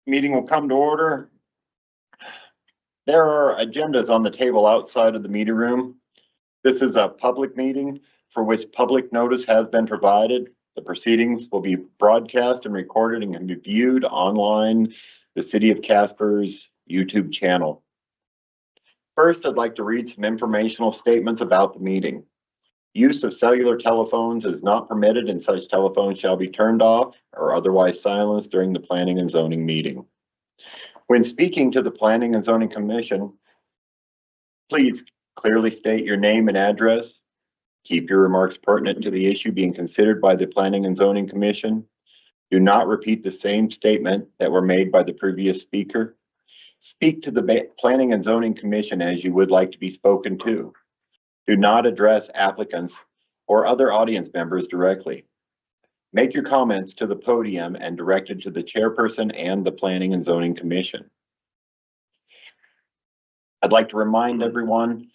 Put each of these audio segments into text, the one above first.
Meeting will come to order. There are agendas on the table outside of the meeting room. This is a public meeting for which public notice has been provided. The proceedings will be broadcast and recorded and can be viewed online, the City of Casper's YouTube channel. First, I'd like to read some informational statements about the meeting. Use of cellular telephones is not permitted, and such telephones shall be turned off or otherwise silenced during the Planning and Zoning meeting. When speaking to the Planning and Zoning Commission, please clearly state your name and address. Keep your remarks pertinent to the issue being considered by the Planning and Zoning Commission. Do not repeat the same statement that were made by the previous speaker. Speak to the Planning and Zoning Commission as you would like to be spoken to. Do not address applicants or other audience members directly. Make your comments to the podium and directed to the chairperson and the Planning and Zoning Commission. I'd like to remind everyone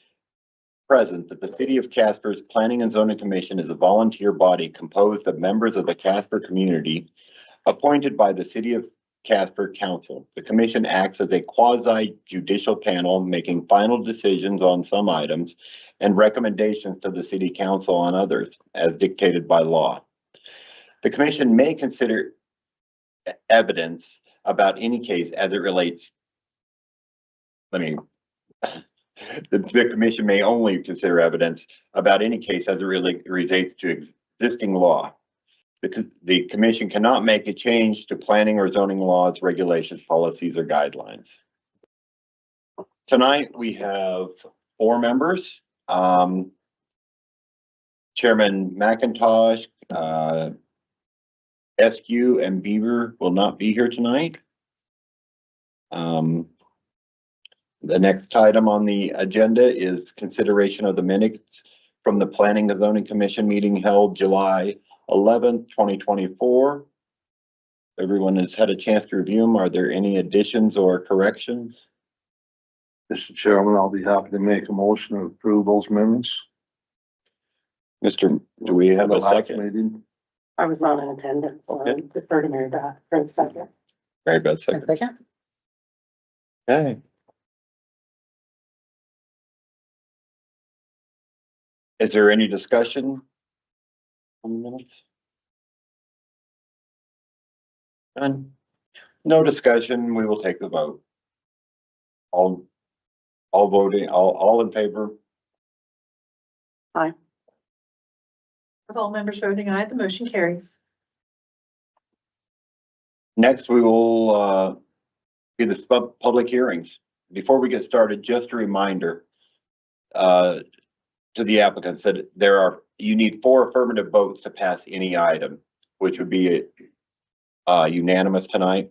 present that the City of Casper's Planning and Zoning Commission is a volunteer body composed of members of the Casper community appointed by the City of Casper Council. The commission acts as a quasi-judicial panel, making final decisions on some items and recommendations to the City Council on others, as dictated by law. The commission may consider evidence about any case as it relates. The commission may only consider evidence about any case as it relates to existing law. The commission cannot make a change to planning or zoning laws, regulations, policies, or guidelines. Tonight we have 4 members. Chairman McIntosh, SQ, and Beaver will not be here tonight. The next item on the agenda is consideration of the minutes from the Planning and Zoning Commission meeting held July 11th, 2024. Everyone has had a chance to review them. Are there any additions or corrections? Mr. Chairman, I'll be happy to make a motion to approve those amendments. Do we have a second? Meeting. I was not in attendance, so I defer to Mary Beth for the second. Mary Beth, second. Okay. Is there any discussion on the minutes? None. No discussion. We will take the vote. All voting. All in favor. Aye. With all members voting aye, the motion carries. Next, we will do the public hearings. Before we get started, just a reminder to the applicants that you need 4 affirmative votes to pass any item, which would be unanimous tonight.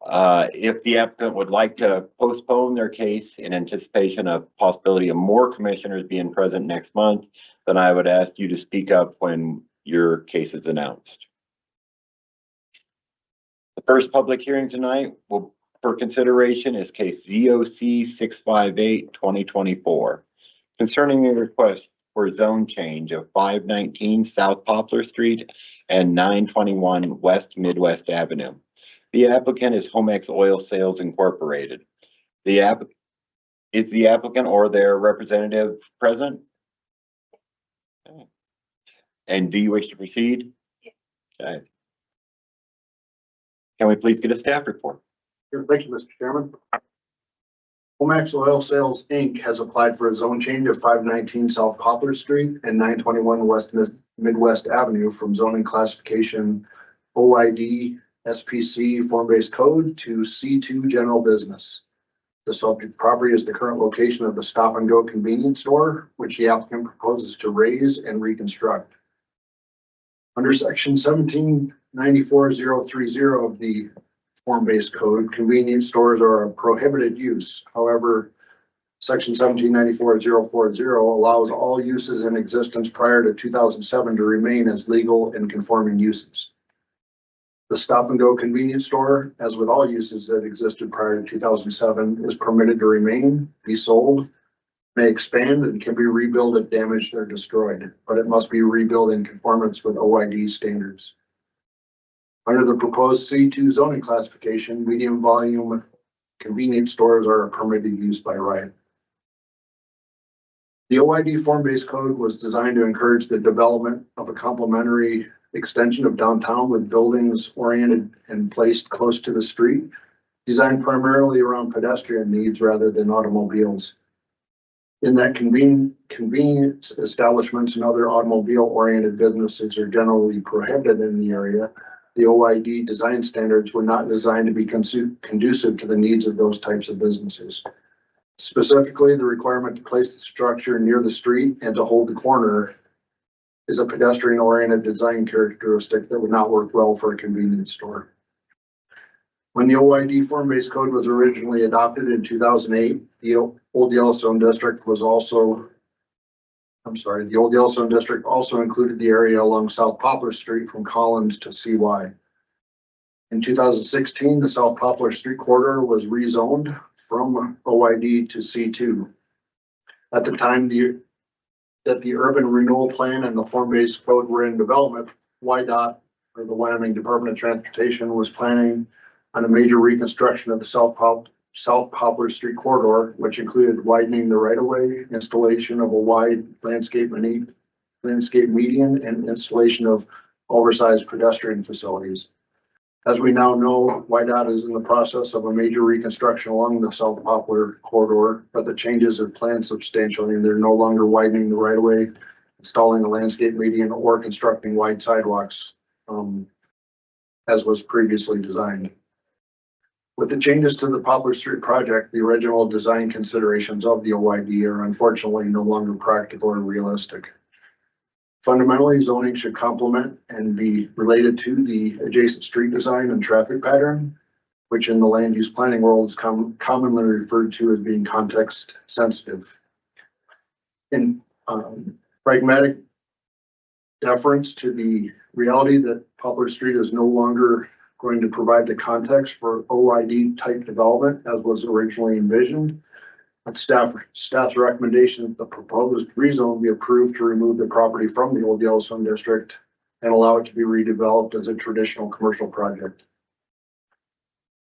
If the applicant would like to postpone their case in anticipation of possibility of more commissioners being present next month, then I would ask you to speak up when your case is announced. The first public hearing tonight for consideration is case ZOC 658-2024 concerning a request for zone change of 519 South Poplar Street and 921 West Midwest Avenue. The applicant is Homex Oil Sales Incorporated. Is the applicant or their representative present? Okay. And do you wish to proceed? Okay. Can we please get a staff report? Sure, thank you, Mr. Chairman. Homex Oil Sales, Inc. has applied for a zone change of 519 South Poplar Street and 921 West Midwest Avenue from zoning classification OID SPC form-based code to C2 general business. The subject property is the current location of the Stop and Go convenience store, which the applicant proposes to raise and reconstruct. Under section 1794-030 of the form-based code, convenience stores are a prohibited use. However, section 1794-040 allows all uses in existence prior to 2007 to remain as legal and conforming uses. The Stop and Go convenience store, as with all uses that existed prior to 2007, is permitted to remain, be sold, may expand, and can be rebuilt if damaged or destroyed, but it must be rebuilt in conformance with OID standards. Under the proposed C2 zoning classification, medium volume convenience stores are a permitted use by right. The OID form-based code was designed to encourage the development of a complementary extension of downtown with buildings oriented and placed close to the street, designed primarily around pedestrian needs rather than automobiles. In that convenience establishments and other automobile-oriented businesses are generally prohibited in the area, the OID design standards were not designed to be conducive to the needs of those types of businesses. Specifically, the requirement to place the structure near the street and to hold the corner is a pedestrian-oriented design characteristic that would not work well for a convenience store. When the OID form-based code was originally adopted in 2008, the Old Yellowstone District also included the area along South Poplar Street from Collins to CY. In 2016, the South Poplar Street corridor was rezoned from OID to C2. At the time that the urban renewal plan and the form-based code were in development, WYDOT, or the Wyoming Department of Transportation, was planning on a major reconstruction of the South Poplar Street corridor, which included widening the right-of-way, installation of a wide landscape median, and installation of oversized pedestrian facilities. As we now know, WYDOT is in the process of a major reconstruction along the South Poplar corridor, but the changes are planned substantially, and they're no longer widening the right-of-way, installing a landscape median, or constructing wide sidewalks, as was previously designed. With the changes to the Poplar Street project, the original design considerations of the OID are unfortunately no longer practical or realistic. Fundamentally, zoning should complement and be related to the adjacent street design and traffic pattern, which in the land use planning world is commonly referred to as being context sensitive. In pragmatic deference to the reality that Poplar Street is no longer going to provide the context for OID type development as was originally envisioned, but staff's recommendation that the proposed rezone be approved to remove the property from the Old Yellowstone District and allow it to be redeveloped as a traditional commercial project.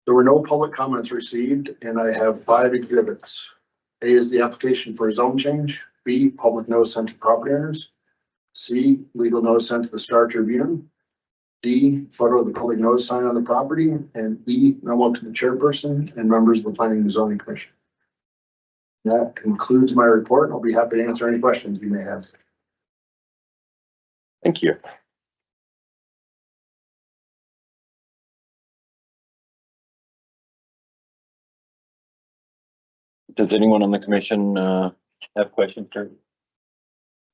There were no public comments received, and I have 5 exhibits. A is the application for a zone change. B, public notice sent to property owners. C, legal notice sent to the Star Tribune. D, photo of the public notice sign on the property. And E, memo to the chairperson and members of the Planning and Zoning Commission. That concludes my report. I'll be happy to answer any questions you may have. Thank you. Does anyone on the commission have questions for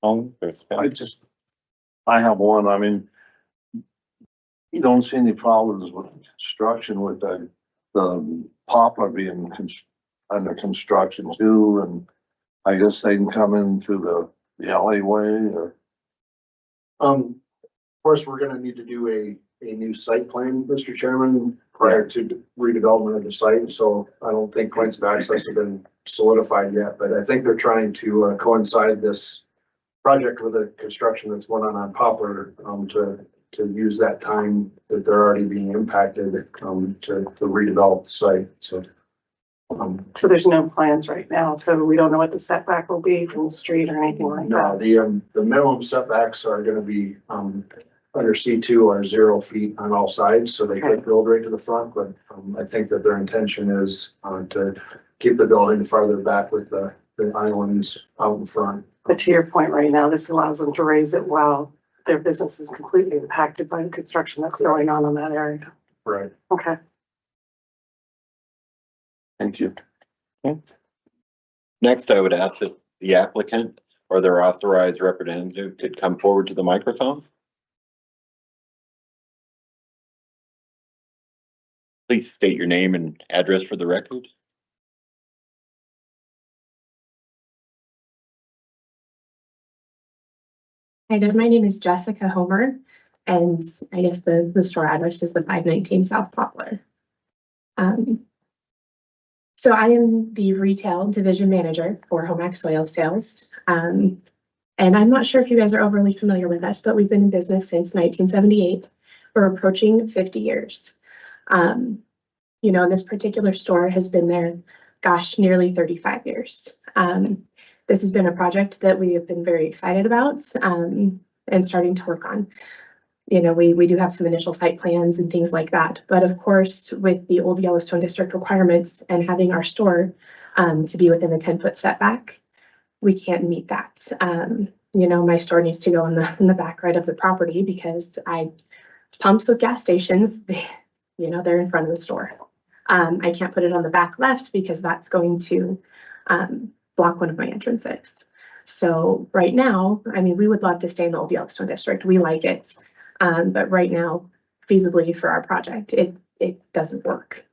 Tom? I have one. I mean, you don't see any problems with construction with the poplar being under construction too, and I guess they can come in through the alleyway or. Of course, we're gonna need to do a new site plan, Mr. Chairman, prior to redevelopment of the site, so I don't think points of access have been solidified yet, but I think they're trying to coincide this project with a construction that's going on Poplar, to use that time that they're already being impacted, to redevelop the site, so. So there's no plans right now, so we don't know what the setback will be from the street or anything like No, that. the minimum setbacks are gonna be, under C2 are 0 feet on all sides, so they could build right to the front, but, I think that their intention is, to keep the building farther back with the islands out in front. But to your point right now, this allows them to raise it while their business is completely impacted by the construction that's going on in that area. Right. Okay. Thank you. Next, I would ask that the applicant or their authorized representative could come forward to the microphone. Please state your name and address for the record. Hi there, my name is Jessica Homer, and I guess the store address is the 519 South Poplar. So I am the retail division manager for Homax Soil Sales. And I'm not sure if you guys are overly familiar with us, but we've been in business since 1978. we're approaching 50 years. You know, this particular store has been there, gosh, nearly 35 years. This has been a project that we have been very excited about, and starting to work on. You know, we do have some initial site plans and things like that, but of course, with the old Yellowstone district requirements and having our store to be within the 10-foot setback, we can't meet that. You know, my store needs to go in the back right of the property because pumps with gas stations, you know, they're in front of the store. I can't put it on the back left because that's going to block one of my entrances. So right now, I mean, we would love to stay in the old Yellowstone district. We like it. But right now, feasibly for our project, it doesn't work.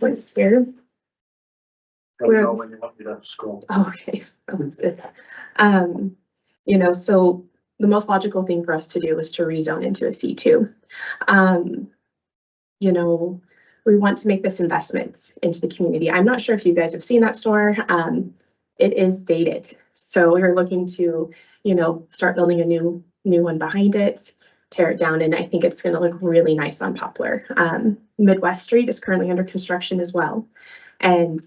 Points here. Let me know when you want me to scroll. Okay, sounds good. You know, so the most logical thing for us to do is to rezone into a C2. You know, we want to make this investment into the community. I'm not sure if you guys have seen that store. It is dated. So we're looking to, you know, start building a new one behind it, tear it down, and I think it's gonna look really nice on Poplar. Midwest Street is currently under construction as well. And,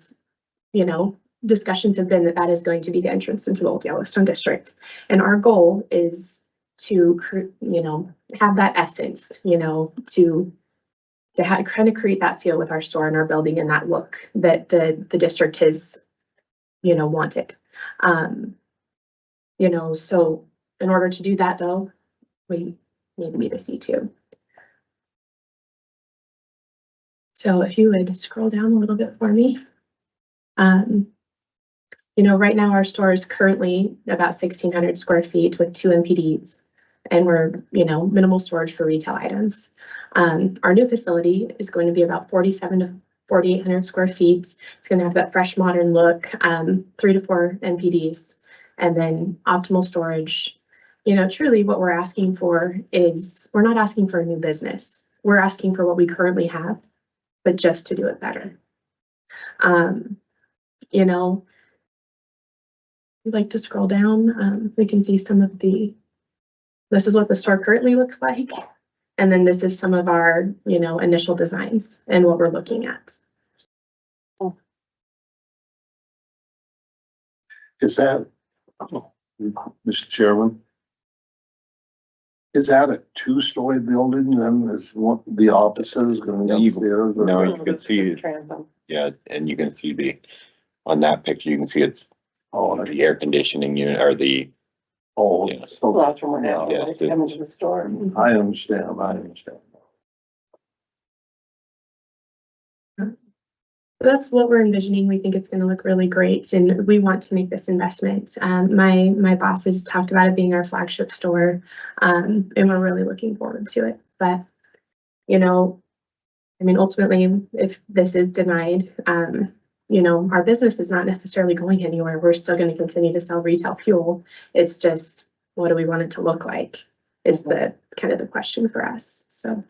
you know, discussions have been that that is going to be the entrance into the old Yellowstone district. And our goal is to, you know, have that essence, you know, to kind of create that feel with our store and our building and that look that the district has, you know, wanted. You know, so in order to do that though, we need to meet a C2. So if you would scroll down a little bit for me. You know, right now our store is currently about 1,600 square feet with 2 MPDs, and we're, you know, minimal storage for retail items. Our new facility is going to be about 4,700 to 4,800 square feet. It's going to have that fresh modern look, 3 to 4 MPDs, and then optimal storage. You know, truly what we're asking for is, we're not asking for a new business. We're asking for what we currently have, but just to do it better. You know, we'd like to scroll down. We can see some of this is what the store currently looks like. And then this is some of our, you know, initial designs and what we're looking at. Is that, Mr. Chairman? Is that a 2-story building then? Is what the opposite is gonna No, be you- upstairs? or- No, you can see, yeah, and you can see on that picture, you can see it's the air conditioning unit or the, Oh, yeah. so That's from where Yeah, now, to come into the store. I understand. That's what we're envisioning. We think it's going to look really great, and we want to make this investment. My boss has talked about it being our flagship store, and we're really looking forward to it. But, you know, I mean, ultimately, if this is denied, you know, our business is not necessarily going anywhere. We're still going to continue to sell retail fuel. It's just, what do we want it to look like is the kind of the question for us. So.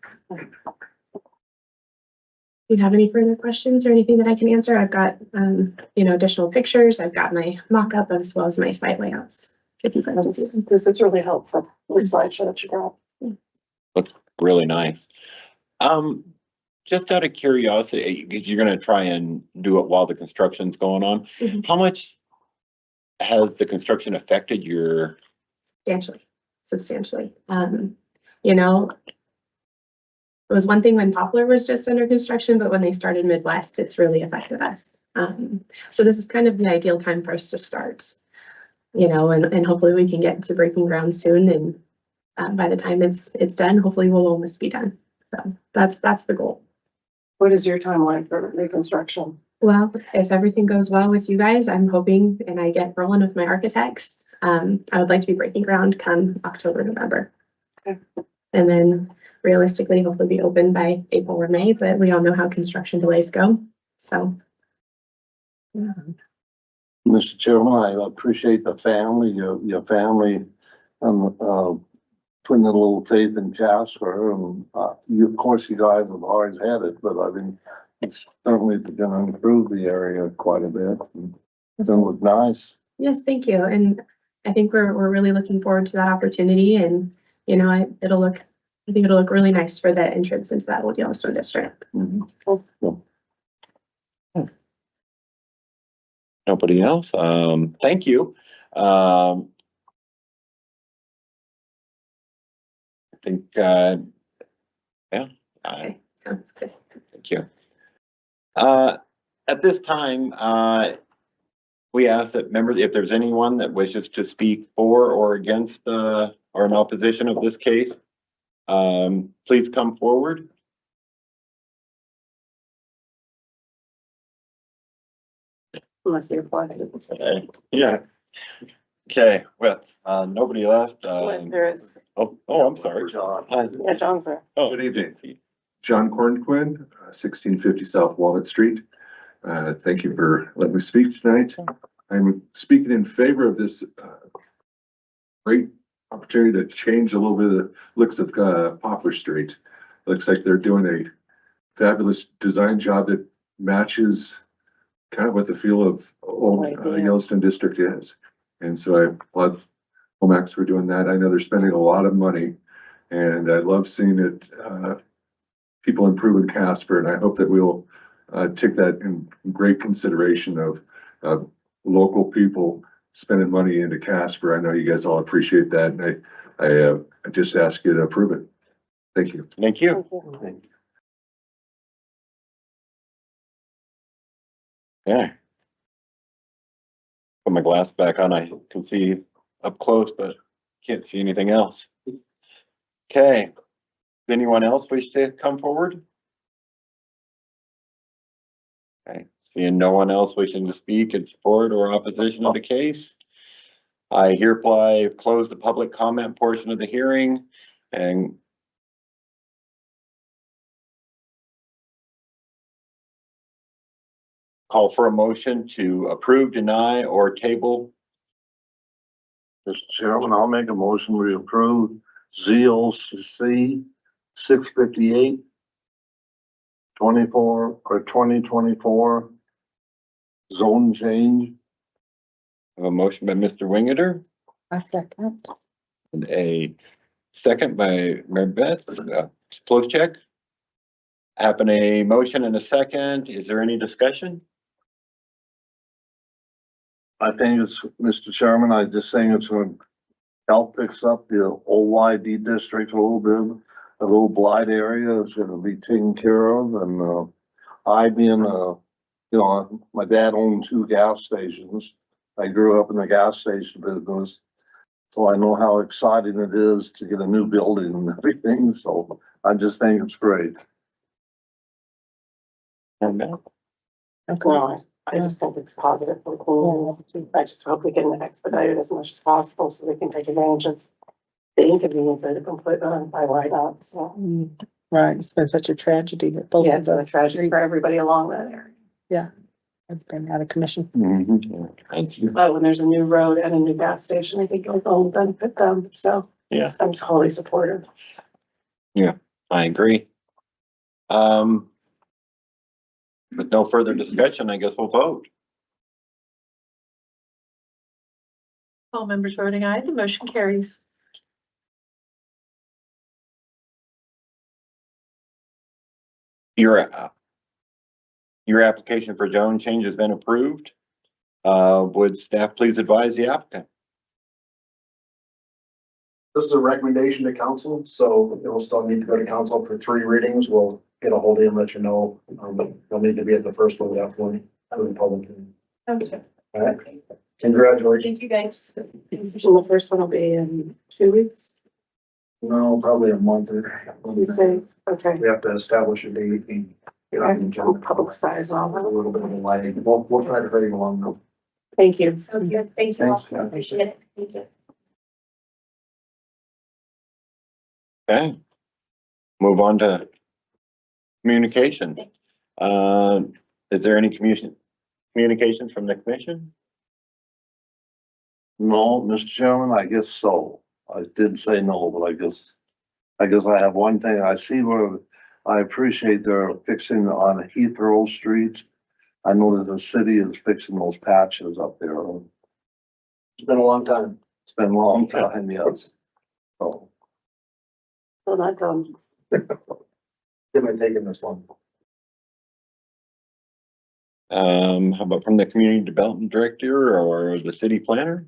Do you have any further questions or anything that I can answer? I've got, you know, additional pictures. I've got my mock-up as well as my site layouts. If you'd like to see them. This is really helpful, the slideshow that you got. looks really nice. Just out of curiosity, because you're gonna try and do it while the construction's going on, Mhm. how much has the construction affected your? Substantially. You know, it was one thing when Poplar was just under construction, but when they started Midwest, it's really affected us. So this is kind of the ideal time for us to start, you know, and hopefully we can get to breaking ground soon. And by the time it's done, hopefully we'll almost be done. So that's the goal. What is your timeline for reconstruction? Well, if everything goes well with you guys, I'm hoping, and I get rolling with my architects, I would like to be breaking ground come October, November. Okay. And then realistically, hopefully be open by April or May, but we all know how construction delays go, so. Yeah. Mr. Chairman, I appreciate the family, your family, putting a little faith in Casper, and, of course, you guys have always had it, but I think it's certainly gonna improve the area quite a bit. And it's gonna look nice. Yes, thank you. And I think we're really looking forward to that opportunity, and, you know, I think it'll look really nice for the entrance into that old Yellowstone district. Nobody else? Thank you. I think, yeah. Okay, sounds good. Thank you. At this time, we ask that members, if there's anyone that wishes to speak for or against or in opposition of this case, please come forward. Unless you're applying. Okay. Yeah. Okay, well, nobody left. There is, I'm sorry. yeah, John's there. Oh, Good evening. John Cornquin, 1650 South Walnut Street. Thank you for letting me speak tonight. I'm speaking in favor of this great opportunity to change a little bit of the looks of Poplar Street. Looks like they're doing a fabulous design job that matches kind of what the feel of old Yellowstone District is. And so I applaud Lomax for doing that. I know they're spending a lot of money, and I love seeing it, people improving Casper, and I hope that we'll take that in great consideration of local people spending money into Casper. I know you guys all appreciate that, and I just ask you to approve it. Thank you. thank you. Yeah. Put my glass back on. I can see up close, but can't see anything else. Okay. Does anyone else wish to come forward? Okay. Seeing no one else wishing to speak in support or opposition of the case, I hereby close the public comment portion of the hearing and call for a motion to approve, deny, or table. Mr. Chairman, I'll make a motion to approve ZOC 658 24 or 2024 zone change. I have a motion by Mr. Wingeder I second. and a second by Mary Beth. Close check. Happen a motion and a second. Is there any discussion? I think it's, Mr. Chairman, I just think it's going to help fix up the OYD district a little bit. The little blight area is going to be taken care of, and I being my dad owned 2 gas stations. I grew up in the gas station business, so I know how exciting it is to get a new building and everything. So I just think it's great. Well, I just think it's positive for the community. I just hope we can expedite it as much as possible so they can take advantage of the inconvenience that have been put on by YDOT, so. Right, it's been such a tragedy that both Yeah, of it's been a those tragedy streets for everybody along that area. have been out of commission. Thank you. But when there's a new road and a new gas station, I think it'll only benefit them, so. Yeah. I'm totally supportive. I agree. With no further discussion, I guess we'll vote. All members voting aye, the motion carries. Your application for zone change has been approved. Would staff please advise the applicant? This is a recommendation to council, so it will still need to go to council for 3 readings. We'll get a hold of you and let you know. You'll need to be at the first one, definitely, for the public hearing. Okay. All right, congratulations. Thank you, guys. And the first one will be in 2 weeks, No, probably a month or. you say, okay. We have to establish a date and get on the agenda. Public size and all There's a that. little bit of a delay. We'll try to hurry along though. Thank you. Sounds good. Thank you all. Thanks, yeah. Appreciate it. Thank you. Okay. Move on to communication. Is there any communications from the commission? No, Mr. Chairman, I guess so. I did say no, but I guess I have one thing. I see where I appreciate they're fixing on Heathrow Street. I know that the city is fixing those patches up there. It's been a long time. It's been a long time, yes. Oh, So not done. Am I taking this one? How about from the community development director or the city planner?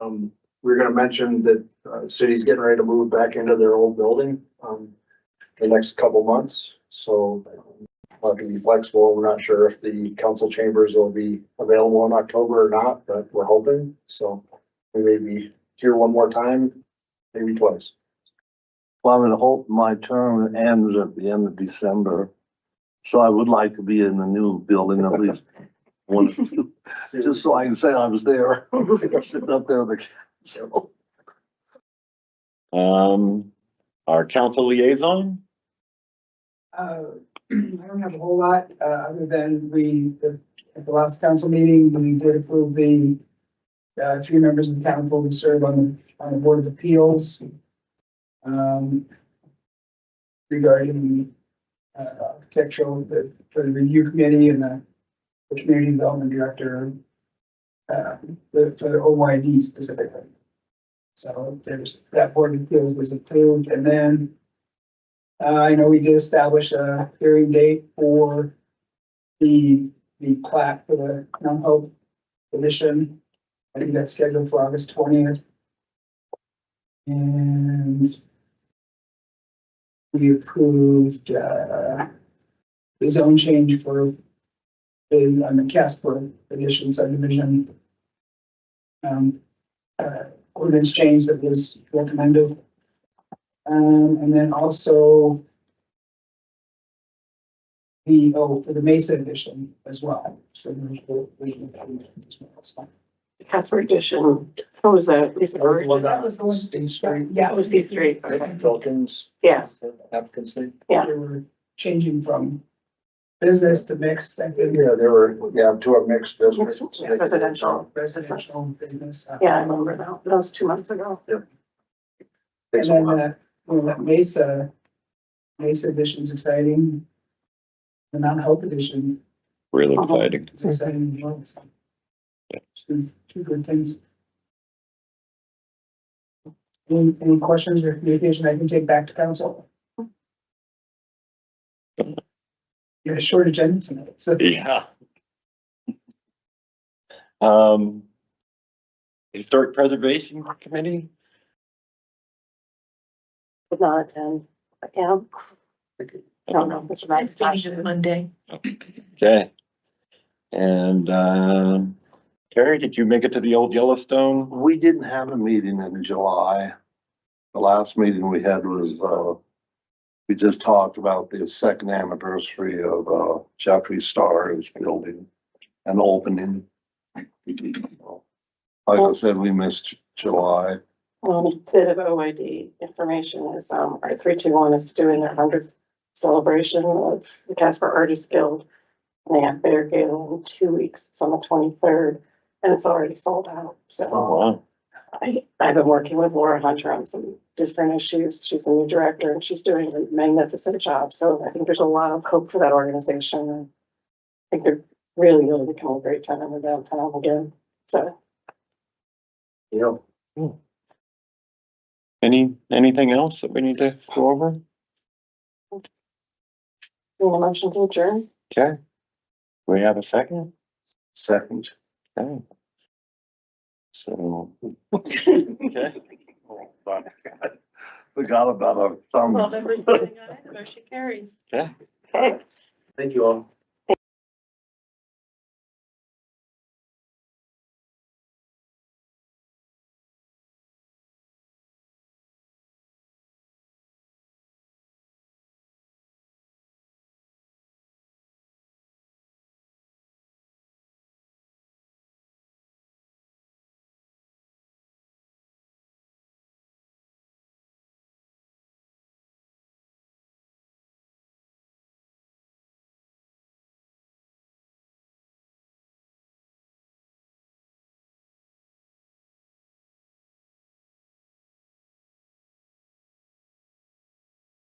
We're gonna mention that, city's getting ready to move back into their old building, the next couple months, so we'll have to be flexible. We're not sure if the council chambers will be available in October or not, but we're hoping, so we may be here one more time, maybe twice. well, I would hope my term ends at the end of December. So I would like to be in the new building at least once, just so I can say I was there, sitting up there with the council. Our council liaison? I don't have a whole lot, other than at the last council meeting, we did approve the, 3 members of the council to serve on the Board of Appeals. Regarding, architectural, for the review committee and the community development director, for the OYD specifically. So there's, that Board of Appeals was approved, and then I know we did establish a hearing date for the plat for the Mount Hope edition. I think that's scheduled for August 20th. And we approved, the zone change for the Casper edition subdivision. Ordinance change that was recommended. And then also for the Mesa edition as well. So there's as well. Casper edition, what was that? Lisa Bird? That was the one. State Street. Yeah, That was the street, okay. Falcons. Yeah. Applicants name. Yeah. They were changing from business to mixed, I think. Yeah, they were, to a mixed district. Yeah, residential. Residential business. Yeah, I remember that. That was 2 months ago. And Takes a then while. that Mesa edition's exciting. The Mount Hope edition Really exciting. is exciting as well. So, two good things. Any questions or communication I can take back to council? You had a short agenda tonight, so. Yeah. Historic Preservation Committee? Did not attend. Yeah. I don't know. Mr. Next Max. meeting is Monday. Okay. And, Terry, did you make it to the old Yellowstone? We didn't have a meeting in July. The last meeting we had was, we just talked about the second anniversary of, Jeffrey Star's building and opening. Like I said, we missed July. A bit of OID information is, our 321 is doing their 100th celebration of the Casper Artists Guild. And they have Bear Gala in 2 weeks. It's on the 23rd and it's already sold out. So Oh, wow. I've been working with Laura Hunter on some different issues. She's the new director and she's doing a magnificent job. So I think there's a lot of hope for that organization. And I think they're really becoming a great time in the downtown again. So. Yeah. Anything else that we need to go over? Want a motion to adjourn? Okay. We have a second? Second. Okay. So, okay. Forgot about our thumb. All members voting aye, the motion carries. Okay. Okay. Thank you all.